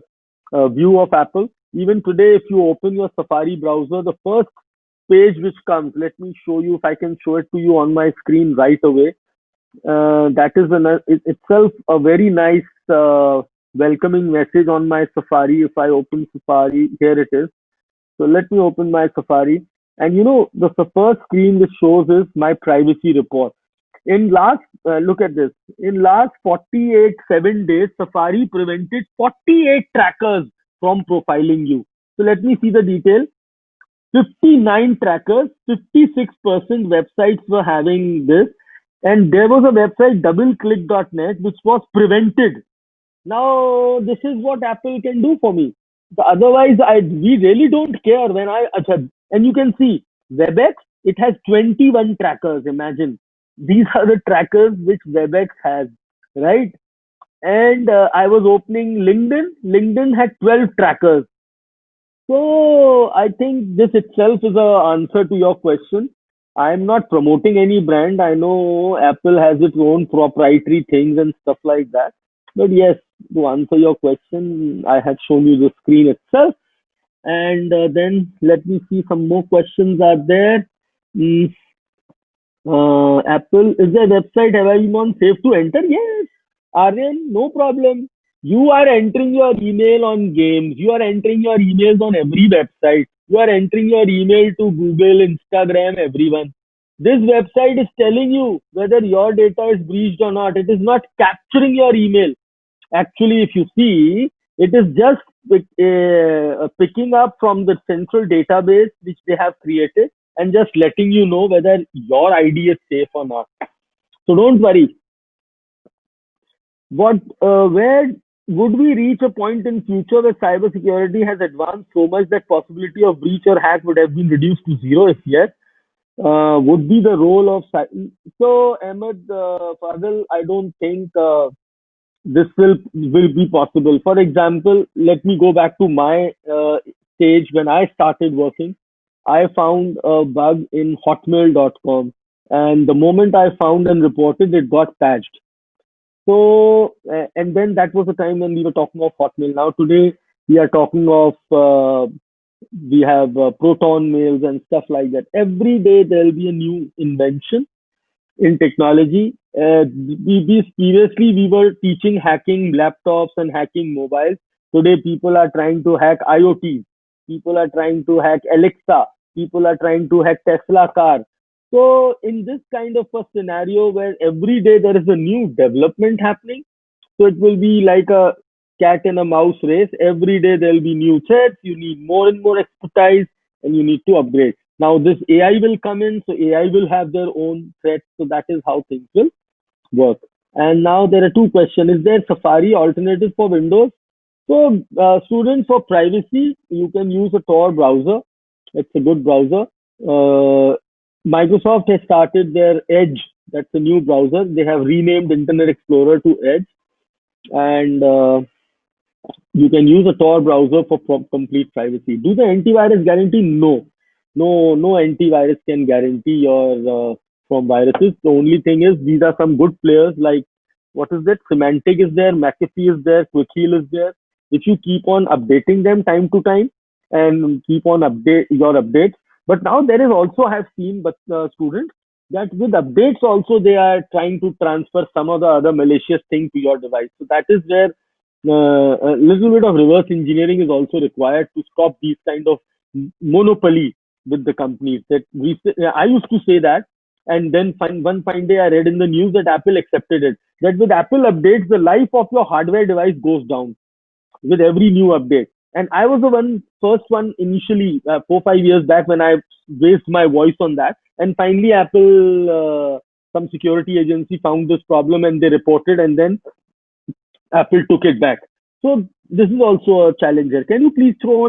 Speaker 3: view of Apple. Even today, if you open your Safari browser, the first page which comes, let me show you if I can show it to you on my screen right away. That is itself a very nice welcoming message on my Safari. If I open Safari, here it is. So let me open my Safari. And the first screen which shows is my privacy report. Look at this. In last 48 7 days, Safari prevented 48 trackers from profiling you. So let me see the detail. 59 trackers, 56% websites were having this, and there was a website doubleclick.net which was prevented. Now this is what Apple can do for me. So otherwise, we really don't care when and you can see WebEx, it has 21 trackers. Imagine these are the trackers which WebEx has, right? And I was opening LinkedIn. LinkedIn had 12 trackers. So I think this itself is a answer to your question. I'm not promoting any brand. I know Apple has its own proprietary things and stuff like that. But yes, to answer your question, I have shown you the screen itself. And then let me see some more questions are there. Mm, Apple, is their website Avimon safe to enter? Yes. Aryan, no problem. You are entering your email on games. You are entering your emails on every website. You are entering your email to Google, Instagram, everyone. This website is telling you whether your data is breached or not. It is not capturing your email. Actually, if you see, it is just picking up from the central database which they have created and just letting you know whether your ID is safe or not. So don't worry. Where would we reach a point in future where cybersecurity has advanced so much that possibility of breach or hack would have been reduced to zero? If yes, would be the role of so Ahmed Fadil, I don't think this will be possible. For example, let me go back to my stage when I started working. I found a bug in hotmail.com, and the moment I found and reported, it got patched. So, and then that was the time when we were talking of Hotmail. Now today we are talking of we have Proton mails and stuff like that. Every day there will be a new invention in technology. We seriously we were teaching hacking laptops and hacking mobiles. Today, people are trying to hack IoT. People are trying to hack Alexa. People are trying to hack Tesla car. So, in this kind of a scenario where every day there is a new development happening, so it will be like a cat and a mouse race. Every day there will be new threats. You need more and more expertise, and you need to upgrade. Now this AI will come in, so AI will have their own threats. So that is how things will work. And now there are two questions. Is there Safari alternative for Windows? So students, for privacy, you can use a Tor browser. It's a good browser. Uh, Microsoft has started their Edge. That's a new browser. They have renamed Internet Explorer to Edge, and you can use a Tor browser for complete privacy. Do the antivirus guarantee? No, no antivirus can guarantee your from viruses. The only thing is these are some good players like what is that? Symantec is there, McAfee is there, QuickHeal is there. If you keep on updating them time to time and keep on update your updates. But now there is also I have seen, but students that with updates also they are trying to transfer some of the other malicious thing to your device. So that is where a little bit of reverse engineering is also required to stop these kind of monopoly with the companies. I used to say that, and then one fine day I read in the news that Apple accepted it. That with Apple updates, the life of your hardware device goes down with every new update. And I was the first one initially 4 5 years back when I raised my voice on that. And finally, Apple, some security agency found this problem and they reported, and then Apple took it back. So this is also a challenger. Can you please throw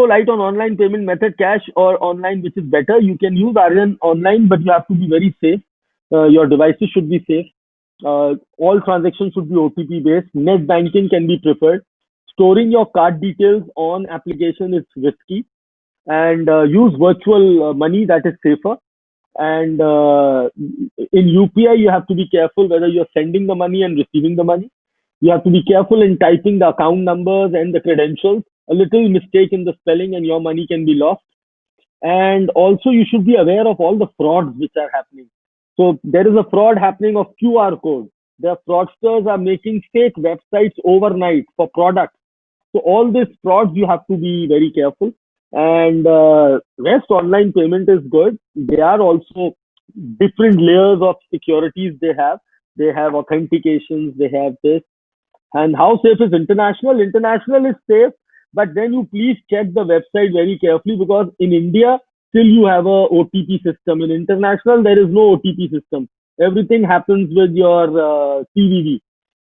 Speaker 3: light on online payment method, cash or online, which is better? You can use Aryan online, but you have to be very safe. Your devices should be safe. All transactions should be OTP based. Net banking can be preferred. Storing your card details on application is risky, and use virtual money, that is safer. And in UPI, you have to be careful whether you're sending the money and receiving the money. You have to be careful in typing the account numbers and the credentials. A little mistake in the spelling and your money can be lost. And also, you should be aware of all the frauds which are happening. So there is a fraud happening of QR code. The fraudsters are making fake websites overnight for products. So all these frauds, you have to be very careful. And rest online payment is good. There are also different layers of securities they have. They have authentications. They have this. And how safe is international? International is safe, but then you please check the website very carefully, because in India, still you have a OTP system. In international, there is no OTP system. Everything happens with your CVV.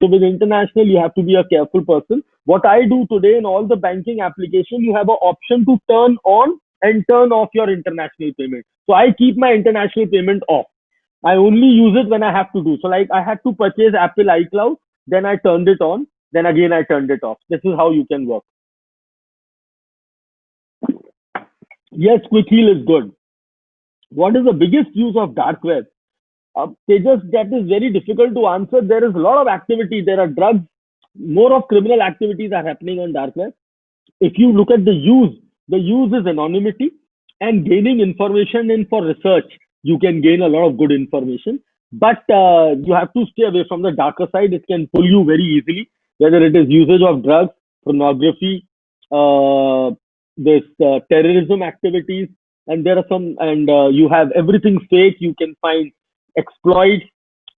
Speaker 3: So with international, you have to be a careful person. What I do today in all the banking application, you have an option to turn on and turn off your international payment. So I keep my international payment off. I only use it when I have to do. So like I had to purchase Apple iCloud, then I turned it on, then again I turned it off. This is how you can work. Yes, quick heal is good. What is the biggest use of dark web? Tejas, that is very difficult to answer. There is a lot of activity. There are drugs. More of criminal activities are happening on dark web. If you look at the use is anonymity and gaining information in for research. You can gain a lot of good information, but you have to stay away from the darker side. It can pull you very easily, whether it is usage of drugs, pornography, uh, this terrorism activities, and there are some, and you have everything fake. You can find exploits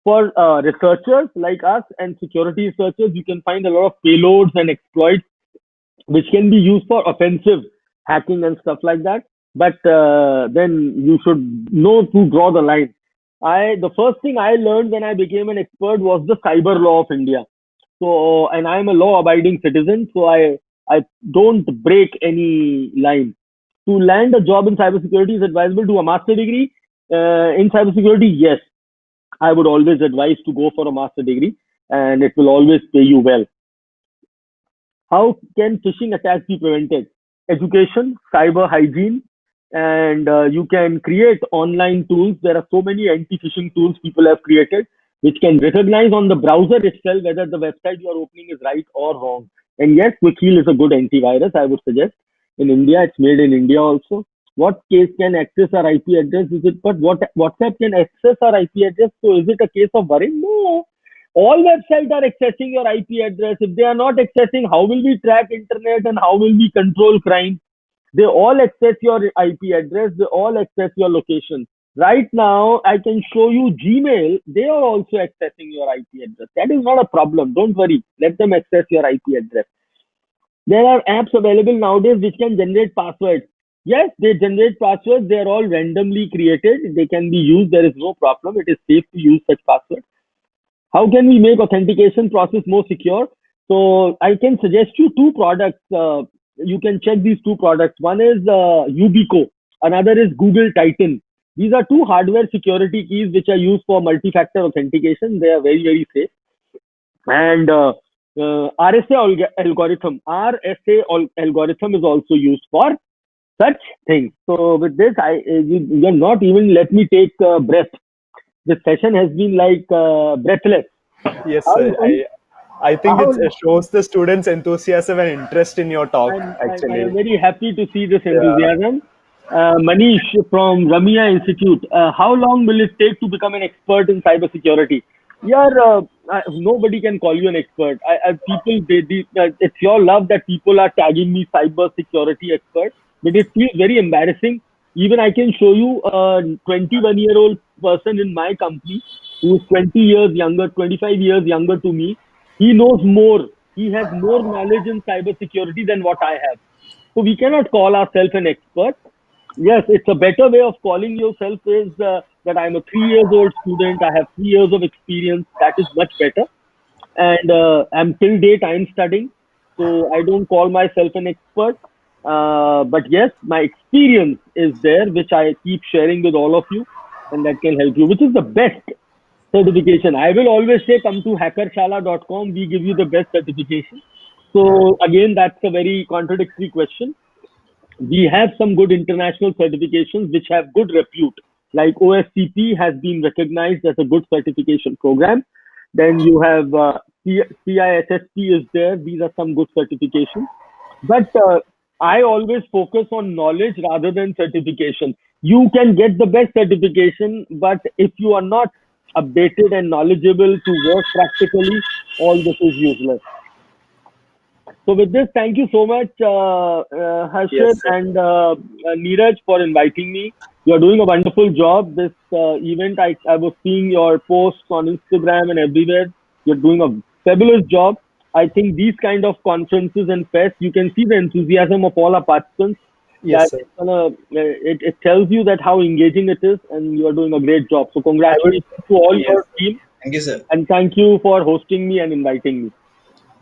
Speaker 3: for researchers like us and security researchers. You can find a lot of payloads and exploits which can be used for offensive hacking and stuff like that. But then you should know to draw the line. The first thing I learned when I became an expert was the cyber law of India. So, and I'm a law-abiding citizen, so I don't break any line. To land a job in cybersecurity is advisable to a master degree. In cybersecurity, yes, I would always advise to go for a master degree, and it will always pay you well. How can phishing attacks be prevented? Education, cyber hygiene, and you can create online tools. There are so many anti-phishing tools people have created which can recognize on the browser itself whether the website you are opening is right or wrong. And yes, QuickHeal is a good antivirus, I would suggest. In India, it's made in India also. What case can access our IP address? Is it but what WhatsApp can access our IP address? So is it a case of worrying? No. All websites are accessing your IP address. If they are not accessing, how will we track internet and how will we control crime? They all access your IP address. They all access your location. Right now, I can show you Gmail. They are also accessing your IP address. That is not a problem. Don't worry. Let them access your IP address. There are apps available nowadays which can generate passwords. Yes, they generate passwords. They are all randomly created. They can be used. There is no problem. It is safe to use such passwords. How can we make authentication process more secure? So I can suggest you two products. You can check these two products. One is Ubico. Another is Google Titan. These are two hardware security keys which are used for multi-factor authentication. They are very, very safe. And algorithm is also used for such things. So with this, you are not even let me take breath. This session has been like breathless.
Speaker 1: Yes,
Speaker 3: How,
Speaker 1: sir. I think
Speaker 3: how,
Speaker 1: it shows the students' enthusiasm and interest in your talk,
Speaker 3: I am
Speaker 1: actually.
Speaker 3: very happy to see this
Speaker 1: Yeah.
Speaker 3: enthusiasm. Manish from Ramia Institute, how long will it take to become an expert in cybersecurity? Yeah, nobody can call you an expert. It's your love that people are tagging me cybersecurity expert, but it feels very embarrassing. Even I can show you a 21-year-old person in my company who is 20 years younger, 25 years younger to me. He knows more. He has more knowledge in cybersecurity than what I have. So we cannot call ourselves an expert. Yes, it's a better way of calling yourself is that I'm a 3 years old student. I have 3 years of experience. That is much better. And I'm till date I'm studying, so I don't call myself an expert. But yes, my experience is there, which I keep sharing with all of you, and that can help you. Which is the best certification? I will always say, come to hackershala.com. We give you the best certification. So again, that's a very contradictory question. We have some good international certifications which have good repute, like OSCP has been recognized as a good certification program. Then you have CISSP is there. These are some good certifications. But I always focus on knowledge rather than certification. You can get the best certification, but if you are not updated and knowledgeable to work practically, all this is useless. So with this, thank you so much, Harshit
Speaker 1: Yes, sir.
Speaker 3: and Neeraj, for inviting me. You're doing a wonderful job. This event, I was seeing your posts on Instagram and everywhere. You're doing a fabulous job. I think these kind of conferences and fests, you can see the enthusiasm of all our participants.
Speaker 1: Yes,
Speaker 3: That
Speaker 1: sir.
Speaker 3: it tells you that how engaging it is, and you are doing a great job. So
Speaker 1: I would.
Speaker 3: congratulations to all
Speaker 1: Yes.
Speaker 3: your team,
Speaker 2: Thank you, sir.
Speaker 3: and thank you for hosting me and inviting me.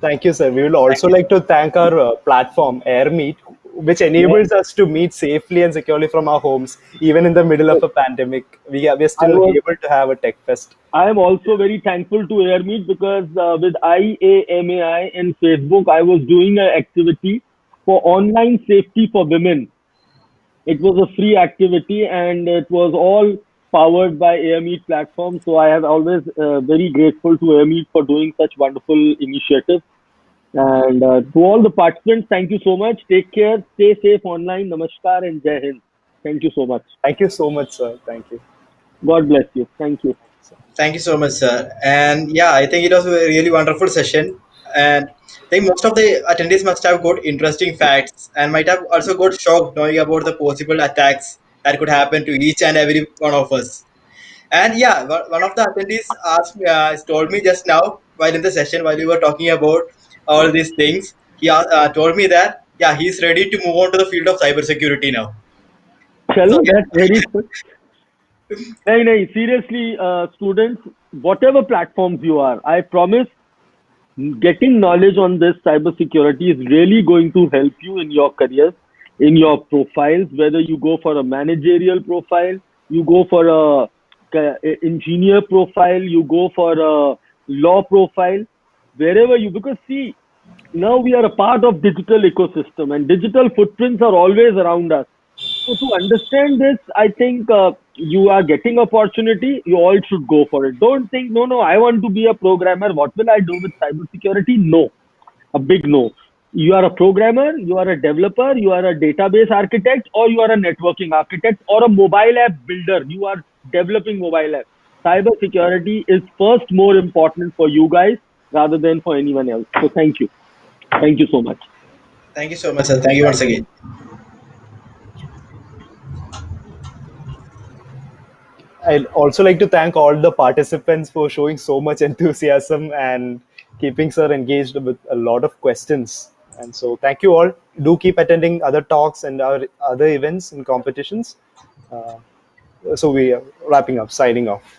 Speaker 1: Thank you, sir. We will
Speaker 2: Thank
Speaker 1: also
Speaker 2: you, sir.
Speaker 1: like to thank our platform, AirMeet, which
Speaker 3: Yes,
Speaker 1: enables us to meet safely and securely from our homes, even in the middle of
Speaker 3: yes.
Speaker 1: a pandemic. We are
Speaker 3: I
Speaker 1: still
Speaker 3: was
Speaker 1: able to have a tech fest.
Speaker 3: I am also very thankful to AirMeet because with IAMAI and Facebook, I was doing an activity for online safety for women. It was a free activity and it was all powered by AirMeet platform. So I have always very grateful to AirMeet for doing such wonderful initiatives. And to all the participants, thank you so much. Take care, stay safe online. Namaskar and Jai Hind. Thank you so much.
Speaker 1: Thank you so much, sir. Thank you.
Speaker 3: God bless you. Thank you.
Speaker 2: Thank you so much, sir. And yeah, I think it was a really wonderful session. And I think most of the attendees must have got interesting facts and might have also got shocked knowing about the possible attacks that could happen to each and every one of us. And yeah, one of the attendees asked me, told me just now while in the session while we were talking about all these things, he told me that yeah, he's ready to move on to the field of cybersecurity now. So
Speaker 3: Chalo, that's
Speaker 2: yeah,
Speaker 3: very good. नहीं नहीं seriously students, whatever platforms you are, I promise getting knowledge on this cybersecurity is really going to help you in your careers, in your profiles, whether you go for a managerial profile, you go for a engineer profile, you go for a law profile, wherever you, because see, now we are a part of digital ecosystem and digital footprints are always around us. So to understand this, I think you are getting opportunity. You all should go for it. Don't think, no, no, I want to be a programmer. What will I do with cybersecurity? No, a big no. You are a programmer, you are a developer, you are a database architect, or you are a networking architect, or a mobile app builder. You are developing mobile apps. cyber security is first more important for you guys rather than for anyone else. So thank you. Thank you so much.
Speaker 2: Thank you so much, sir. Thank you once again.
Speaker 1: I'd also like to thank all the participants for showing so much enthusiasm and keeping sir engaged with a lot of questions. And so, thank you all. Do keep attending other talks and our other events and competitions. So, we are wrapping up, signing off.